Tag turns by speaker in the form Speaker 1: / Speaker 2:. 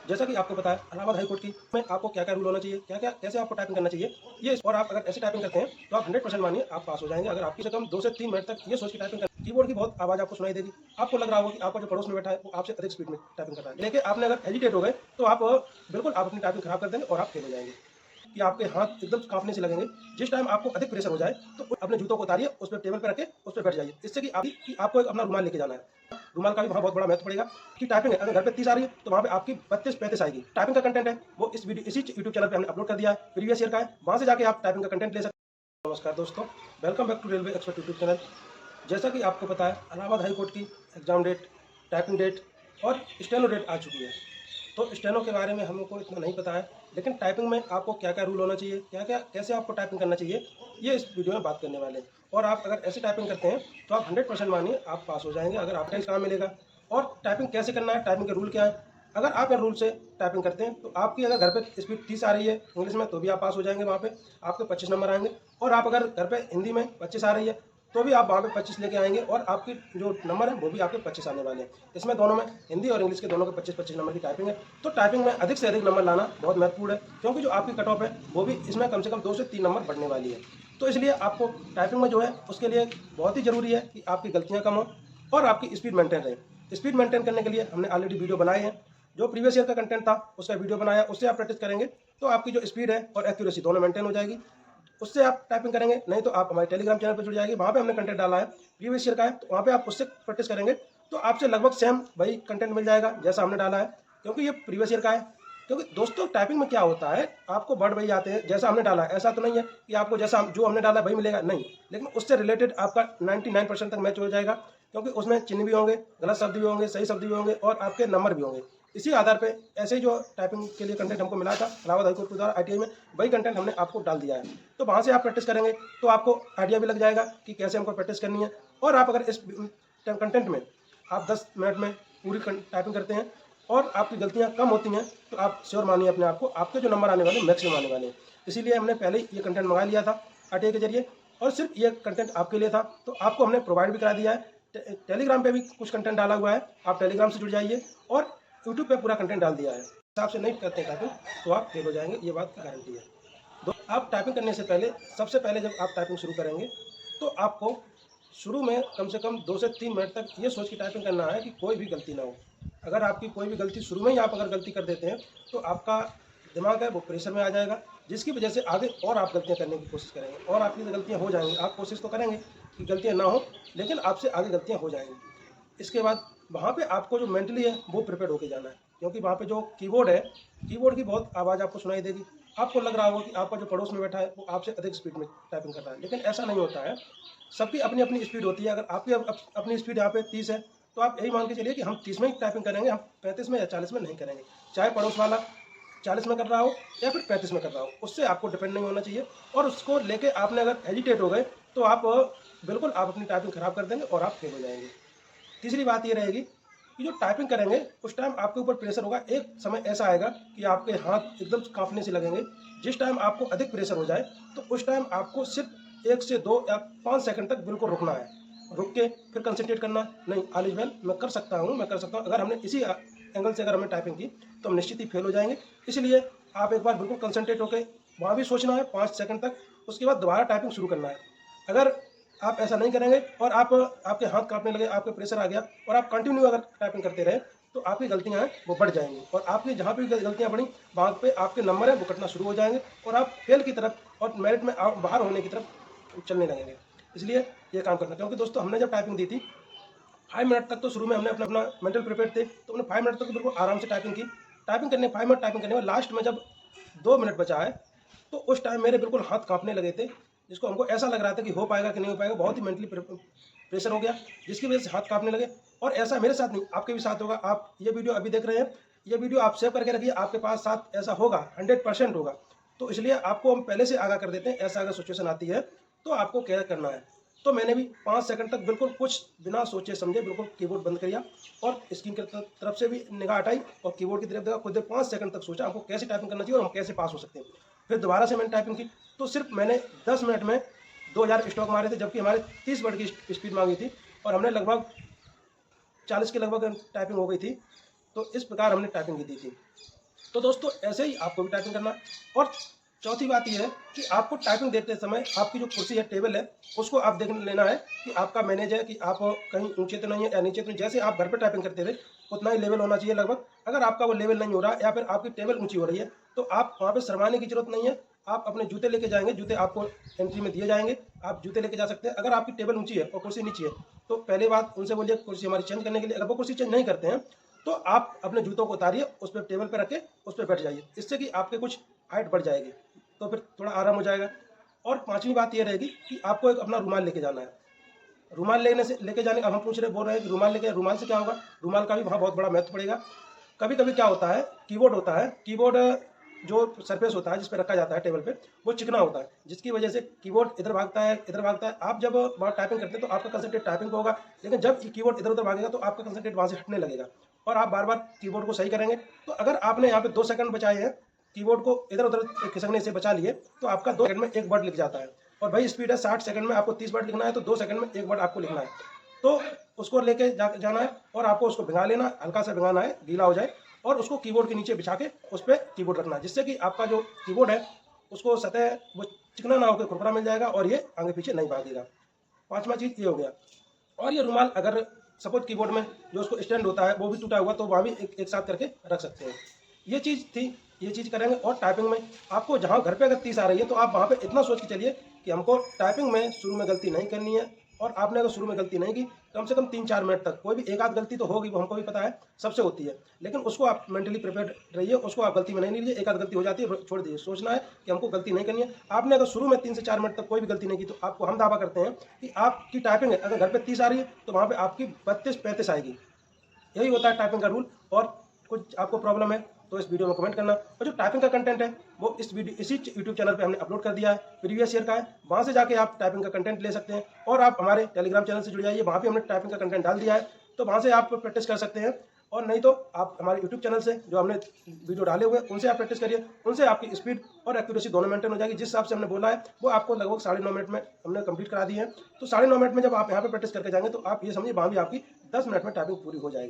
Speaker 1: जैसा कि आपको पता है इलाहाबाद हाई कोर्ट की में आपको क्या क्या रूल होना चाहिए, क्या क्या कैसे आपको टाइपिंग करना चाहिए, ये और आप अगर ऐसी टाइपिंग करते हैं तो आप 100% मानिए आप पास हो जाएंगे। अगर आपकी से कम 2 से 3 मिनट तक ये सोच के टाइपिंग कर, कीबोर्ड की बहुत आवाज़ आपको सुनाई देगी, आपको लग रहा होगा कि आपका जो पड़ोस में बैठा है वो आपसे अधिक स्पीड में टाइपिंग कर रहा है। लेकिन आपने अगर हेजिटेट हो गए तो आप बिल्कुल आप अपनी टाइपिंग खराब कर देंगे और आप फेल हो जाएंगे कि आपके हाथ एकदम कांपने से लगेंगे। जिस टाइम आपको अधिक प्रेशर हो जाए तो अपने जूतों को उतारिए, उस पर टेबल पर रखे उस पर बैठ जाइए, इससे कि आपको एक अपना रुमाल लेके जाना है। रुमाल का भी वहाँ बहुत बड़ा महत्व पड़ेगा कि टाइपिंग है, अगर घर पे 30 आ रही है तो वहाँ पे आपकी 32-35 आएगी। टाइपिंग का कंटेंट है वो इसी यूट्यूब चैनल पे हमने अपलोड कर दिया है, प्रीवियस ईयर का है, वहाँ से जाके आप टाइपिंग का कंटेंट ले सकते हैं। नमस्कार दोस्तों, welcome back to railway expert YouTube channel. जैसा कि आपको पता है इलाहाबाद हाई कोर्ट की एग्जाम डेट, टाइपिंग डेट और स्टेनो डेट आ चुकी है। तो स्टेनो के बारे में हमको इतना नहीं पता है, लेकिन टाइपिंग में आपको क्या क्या रूल होना चाहिए, क्या क्या कैसे आपको टाइपिंग करना चाहिए, ये इस वीडियो में बात करने वाले हैं। और आप अगर ऐसी टाइपिंग करते हैं तो आप 100% मानिए आप पास हो जाएंगे। अगर आपका काम मिलेगा और टाइपिंग कैसे करना है, टाइपिंग के रूल क्या है, अगर आप इन रूल से टाइपिंग करते हैं तो आपकी अगर घर पे स्पीड 30 आ रही है इंग्लिश में तो भी आप पास हो जाएंगे, वहाँ पे आपके 25 नंबर आएंगे। और आप अगर घर पे हिंदी में 25 आ रही है तो भी आप वहाँ पे 25 लेके आएंगे और आपके जो नंबर है वो भी आपके 25 आने वाले हैं। इसमें दोनों में हिंदी और इंग्लिश के दोनों के 25-25 नंबर की टाइपिंग है। तो टाइपिंग में अधिक से अधिक नंबर लाना बहुत महत्वपूर्ण है, क्योंकि जो आपकी कट ऑफ है वो भी इसमें कम से कम 2 से 3 नंबर बढ़ने वाली है। तो इसलिए आपको टाइपिंग में जो है उसके लिए बहुत ही ज़रूरी है कि आपकी गलतियाँ कम हो और आपकी स्पीड मेंटेन रहे। स्पीड मेंटेन करने के लिए हमने ऑलरेडी वीडियो बनाए हैं, जो प्रीवियस ईयर का कंटेंट था उसका वीडियो बनाया, उससे आप प्रैक्टिस करेंगे तो आपकी जो स्पीड है और एक्यूरेसी दोनों मेंटेन हो जाएगी। उससे आप टाइपिंग करेंगे, नहीं तो आप हमारे टेलीग्राम चैनल पर जुड़ जाएगी, वहाँ पे हमने कंटेंट डाला है प्रीवियस ईयर का है, तो वहाँ पे आप उससे प्रैक्टिस करेंगे तो आपसे लगभग सेम वही कंटेंट मिल जाएगा जैसा हमने डाला है, क्योंकि ये प्रीवियस ईयर का है। क्योंकि दोस्तों टाइपिंग में क्या होता है, आपको वर्ड वही आते हैं जैसा हमने डाला है, ऐसा तो नहीं है कि आपको जैसा जो हमने डाला है वही मिलेगा, नहीं, लेकिन उससे रिलेटेड आपका 99% तक मैच हो जाएगा, क्योंकि उसमें चिन्ह भी होंगे, गलत शब्द भी होंगे, सही शब्द भी होंगे और आपके नंबर भी होंगे। इसी आधार पे ऐसे ही जो टाइपिंग के लिए कंटेंट हमको मिला था इलाहाबाद हाईकोर्ट के द्वारा ITI में, वही कंटेंट हमने आपको डाल दिया है। तो वहाँ से आप प्रैक्टिस करेंगे तो आपको आइडिया भी लग जाएगा कि कैसे हमको प्रैक्टिस करनी है। और आप अगर इस कंटेंट में आप 10 मिनट में पूरी टाइपिंग करते हैं और आपकी गलतियाँ कम होती हैं तो आप श्योर मानिए अपने आप को, आपके जो नंबर आने वाले मैक्सिमम आने वाले हैं। इसीलिए हमने पहले ही ये कंटेंट मंगा लिया था ITI के जरिए, और सिर्फ ये कंटेंट आपके लिए था, तो आपको हमने प्रोवाइड भी करा दिया है। टेलीग्राम पे भी कुछ कंटेंट डाला हुआ है, आप टेलीग्राम से जुड़ जाइए, और यूट्यूब पे पूरा कंटेंट डाल दिया है। हिसाब से नहीं करते टाइपिंग तो आप फेल हो जाएंगे, ये बात की गारंटी है। आप टाइपिंग करने से पहले सबसे पहले जब आप टाइपिंग शुरू करेंगे तो आपको शुरू में कम से कम 2 से 3 मिनट तक ये सोच के टाइपिंग करना है कि कोई भी गलती ना हो। अगर आपकी कोई भी गलती शुरू में ही आप अगर गलती कर देते हैं तो आपका दिमाग है वो प्रेशर में आ जाएगा, जिसकी वजह से आगे और आप गलतियाँ करने की कोशिश करेंगे और आपकी गलतियाँ हो जाएंगी। आप कोशिश तो करेंगे कि गलतियाँ ना हो, लेकिन आपसे आगे गलतियाँ हो जाएंगी। इसके बाद वहाँ पे आपको जो मेंटली है वो प्रिपेयर होके जाना है, क्योंकि वहाँ पे जो कीबोर्ड है, कीबोर्ड की बहुत आवाज़ आपको सुनाई देगी। आपको लग रहा होगा कि आपका जो पड़ोस में बैठा है वो आपसे अधिक स्पीड में टाइपिंग कर रहा है, लेकिन ऐसा नहीं होता है। सबकी अपनी अपनी स्पीड होती है। अगर आपकी अपनी स्पीड यहाँ पे 30 है तो आप यही मान के चलिए कि हम 30 में ही टाइपिंग करेंगे, हम 35 में या 40 में नहीं करेंगे। चाहे पड़ोस वाला 40 में कर रहा हो या फिर 35 में कर रहा हो, उससे आपको डिपेंड नहीं होना चाहिए। और उसको लेके आपने अगर हेजिटेट हो गए तो आप बिल्कुल आप अपनी टाइपिंग खराब कर देंगे और आप फेल हो जाएंगे। तीसरी बात ये रहेगी कि जो टाइपिंग करेंगे उस टाइम आपके ऊपर प्रेशर होगा। एक समय ऐसा आएगा कि आपके हाथ एकदम कांपने से लगेंगे। जिस टाइम आपको अधिक प्रेशर हो जाए तो उस टाइम आपको सिर्फ 1 से 2 या 5 सेकंड तक बिल्कुल रुकना है। रुक के फिर कंसंट्रेट करना, नहीं ऑल इज वेल, मैं कर सकता हूँ, मैं कर सकता हूँ। अगर हमने इसी एंगल से अगर हमने टाइपिंग की तो हम निश्चित ही फेल हो जाएंगे। इसलिए आप एक बार बिल्कुल कंसंट्रेट होकर वहाँ भी सोचना है 5 सेकंड तक, उसके बाद दोबारा टाइपिंग शुरू करना है। अगर आप ऐसा नहीं करेंगे और आपके हाथ कांपने लगे, आपके प्रेशर आ गया और आप कंटिन्यू अगर टाइपिंग करते रहे तो आपकी गलतियां हैं वो बढ़ जाएंगी, और आपकी जहाँ भी गलतियां बढ़ी वहाँ पे आपके नंबर है वो कटना शुरू हो जाएंगे और आप फेल की तरफ और मेरिट में बाहर होने की तरफ चलने लगेंगे। इसलिए ये काम करना, क्योंकि दोस्तों हमने जब टाइपिंग दी थी 5 मिनट तक, तो शुरू में हमने अपना अपना मेंटल प्रिपेयर थे तो हमने 5 मिनट तक तो बिल्कुल आराम से टाइपिंग की। टाइपिंग करने 5 मिनट टाइपिंग करने में लास्ट में जब 2 मिनट बचा है तो उस टाइम मेरे बिल्कुल हाथ कांपने लगे थे, जिसको हमको ऐसा लग रहा था कि हो पाएगा कि नहीं हो पाएगा। बहुत ही मेंटली प्रेशर हो गया, जिसकी वजह से हाथ कांपने लगे। और ऐसा मेरे साथ नहीं, आपके भी साथ होगा। आप ये वीडियो अभी देख रहे हैं, ये वीडियो आप सेव करके रखिए, आपके पास साथ ऐसा होगा, 100% होगा। तो इसलिए आपको हम पहले से आगाह कर देते हैं, ऐसा अगर सिचुएशन आती है तो आपको क्या करना है। तो मैंने भी 5 सेकंड तक बिल्कुल कुछ बिना सोचे समझे बिल्कुल कीबोर्ड बंद किया और स्क्रीन की तरफ से भी निगाह हटाई और कीबोर्ड की तरफ देखा। खुद 5 सेकंड तक सोचा हमको कैसे टाइपिंग करना चाहिए और हम कैसे पास हो सकते हैं। फिर दोबारा से मैंने टाइपिंग की तो सिर्फ मैंने 10 मिनट में 2000 स्ट्रोक मारे थे, जबकि हमारे 30 वर्ड की स्पीड मांगी थी और हमने लगभग 40 के लगभग टाइपिंग हो गई थी। तो इस प्रकार हमने टाइपिंग की दी थी। तो दोस्तों ऐसे ही आपको भी टाइपिंग करना है। और चौथी बात यह है कि आपको टाइपिंग देते समय आपकी जो कुर्सी है, टेबल है, उसको आप देख लेना है कि आपका मैनेज है, कि आप कहीं ऊंचे तो नहीं है या नीचे तो नहीं। जैसे आप घर पे टाइपिंग करते थे उतना ही लेवल होना चाहिए लगभग। अगर आपका वो लेवल नहीं हो रहा या फिर आपकी टेबल ऊंची हो रही है तो आप वहाँ पे शर्माने की जरूरत नहीं है। आप अपने जूते लेके जाएंगे, जूते आपको एंट्री में दिए जाएंगे, आप जूते लेके जा सकते हैं। अगर आपकी टेबल ऊंची है और कुर्सी नीची है तो पहली बात उनसे बोलिए कुर्सी हमारी चेंज करने के लिए। अगर वो कुर्सी चेंज नहीं करते हैं तो आप अपने जूतों को उतारिए, उस पर टेबल पर रखे, उस पर बैठ जाइए। इससे कि आपके कुछ हाइट बढ़ जाएगी, तो फिर थोड़ा आराम हो जाएगा। और पांचवी बात ये रहेगी कि आपको एक अपना रुमाल लेके जाना है। रुमाल लेके जाने का हम बोल रहे हैं कि रुमाल लेके, रुमाल से क्या होगा, रुमाल का भी वहाँ बहुत बड़ा महत्व पड़ेगा। कभी कभी क्या होता है, कीबोर्ड होता है, कीबोर्ड जो सरफेस होता है जिस पे रखा जाता है टेबल पे, वो चिकना होता है, जिसकी वजह से कीबोर्ड इधर भागता है, इधर भागता है। आप जब वहाँ टाइपिंग करते हैं तो आपका कंसंट्रेट टाइपिंग पे होगा, लेकिन जब कीबोर्ड इधर उधर भागेगा तो आपका कंसंट्रेट वहाँ से हटने लगेगा और आप बार बार कीबोर्ड को सही करेंगे। तो अगर आपने यहाँ पे 2 सेकंड बचाए हैं, कीबोर्ड को इधर उधर खिसकने से बचा लिए, तो आपका 2 सेकंड में 1 वर्ड लिख जाता है। और भाई स्पीड है 60 सेकंड में आपको 30 वर्ड लिखना है, तो 2 सेकंड में 1 वर्ड आपको लिखना है। तो उसको लेके जाना है और आपको उसको भिगा लेना, हल्का सा भिगाना है, गीला हो जाए, और उसको कीबोर्ड के नीचे बिछा के उस पर कीबोर्ड रखना है, जिससे कि आपका जो कीबोर्ड है उसको सतह वो चिकना ना होकर खुरखुरा मिल जाएगा और ये आगे पीछे नहीं भागेगा। पांचवा चीज़ ये हो गया। और ये रुमाल अगर सपोज कीबोर्ड में जो उसको स्टैंड होता है वो भी टूटा हुआ, तो वहाँ भी एक साथ करके रख सकते हैं। ये चीज़ थी, ये चीज़ करेंगे। और टाइपिंग में आपको जहाँ घर पे अगर 30 आ रही है तो आप वहाँ पे इतना सोच के चलिए कि हमको टाइपिंग में शुरू में गलती नहीं करनी है। और आपने अगर शुरू में गलती नहीं की, कम से कम 3-4 मिनट तक, कोई भी एक आध गलती तो होगी, वो हमको भी पता है, सबसे होती है, लेकिन उसको आप मेंटली प्रिपेयर्ड रहिए, उसको आप गलती में नहीं लीजिए। एक आध गलती हो जाती है, छोड़ दीजिए, सोचना है कि हमको गलती नहीं करनी है। आपने अगर शुरू में 3 से 4 मिनट तक कोई भी गलती नहीं की, तो आपको हम दावा करते हैं कि आपकी टाइपिंग है, अगर घर पे 30 आ रही है तो वहाँ पे आपकी 32-35 आएगी। यही होता है टाइपिंग का रूल। और कुछ आपको प्रॉब्लम है तो इस वीडियो में कमेंट करना। और जो टाइपिंग का कंटेंट है वो इसी यूट्यूब चैनल पे हमने अपलोड कर दिया है, प्रीवियस ईयर का है, वहाँ से जाके आप टाइपिंग का कंटेंट ले सकते हैं। और आप हमारे टेलीग्राम चैनल से जुड़ जाइए, वहाँ पे हमने टाइपिंग का कंटेंट डाल दिया है, तो वहाँ से आप प्रैक्टिस कर सकते हैं। और नहीं तो आप हमारे यूट्यूब चैनल से जो हमने वीडियो डाले हुए हैं उनसे आप प्रैक्टिस करिए, उनसे आपकी स्पीड और एक्यूरेसी दोनों मेंटेन हो जाएगी। जिस हिसाब से हमने बोला है वो आपको लगभग 9.5 मिनट में हमने कंप्लीट करा दी है। तो 9.5 मिनट में जब आप यहाँ पे प्रैक्टिस करके जाएंगे तो आप ये समझिए वहाँ भी आपकी 10 मिनट में टाइपिंग पूरी हो जाएगी।